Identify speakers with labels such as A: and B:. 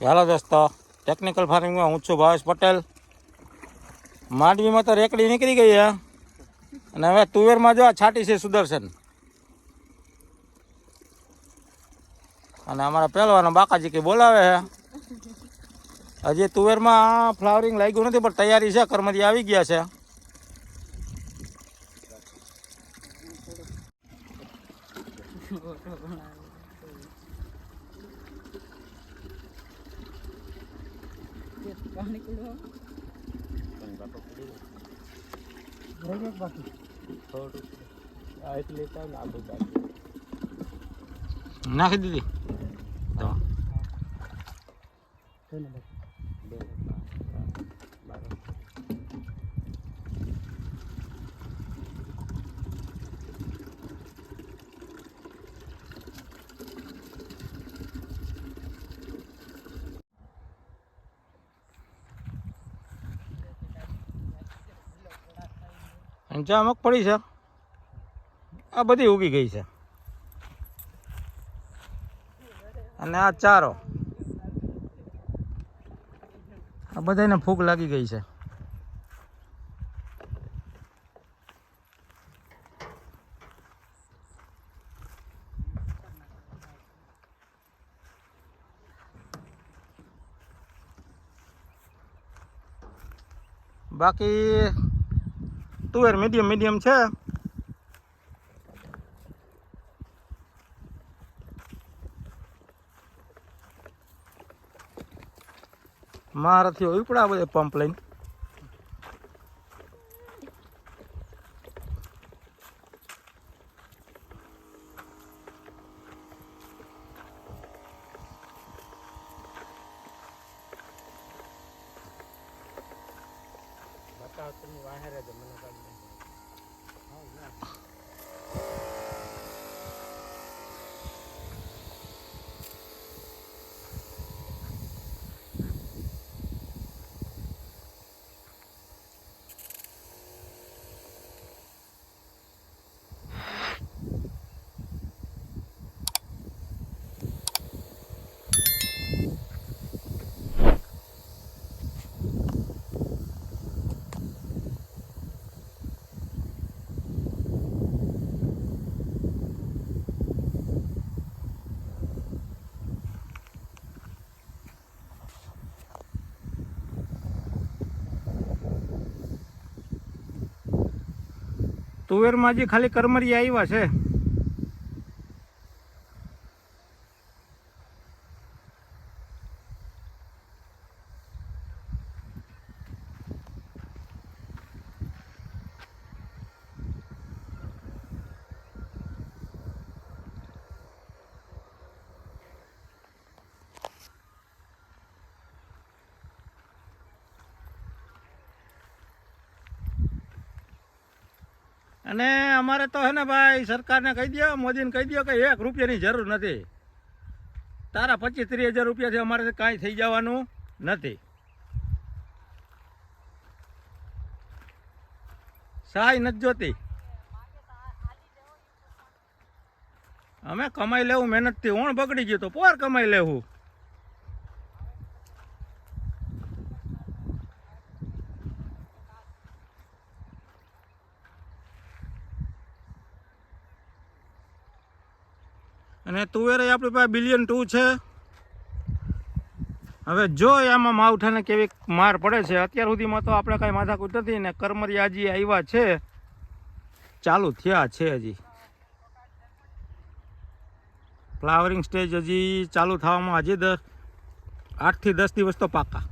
A: હાલો દોસ્તો, ટેકનિકલ ફાર્મિંગમાં હું છું ભાવેશ પટેલ. માંડવીમાં તો રેકડી નીકળી ગઈ છે અને હવે તુવેરમાં જો આ છાટી છે સુદર્શન અને અમારા પહેલવાનો બાકાજી કે બોલાવે છે. હજી તુવેરમાં ફ્લાવરિંગ લાગ્યું નથી પણ તૈયારી છે, કર્મદી આવી ગયા છે. નાખી દીધી ચા મગફળી છે, આ બધી ઉગી ગઈ છે અને આ ચારો આ બધાને ફૂગ લાગી ગઈ છે. બાકી તુવેર મીડિયમ છે. મારાથી ઉપડા બધે પંપ લઈને તુવેરમાં જે ખાલી કરમરી આવ્યા છે. અને અમારે તો હે ને ભાઈ, સરકારને કહી દો, મોદીને કહી દો કે 1 રૂપિયાની જરૂર નથી. તારા 25-30 હજાર રૂપિયાથી અમારે કાંઈ થઈ જવાનું નથી. સહાય નથી જોતી. અમે કમાઈ લેવું મહેનતથી. ઓણ બગડી ગયું તો પોર કમાઈ લેવું. અને તુવેર આપણી પાસે બિલિયન 2 છે. હવે જો આમાં માવઠાને કેવી માર પડે છે. અત્યાર સુધીમાં તો આપણે કાંઈ માથાકૂટ નથી ને કરમરિયા હજી આવ્યા છે, ચાલુ થયા છે. હજી ફ્લાવરિંગ સ્ટેજ હજી ચાલુ થવામાં હજી 8 થી 10 દિવસ તો પાકા.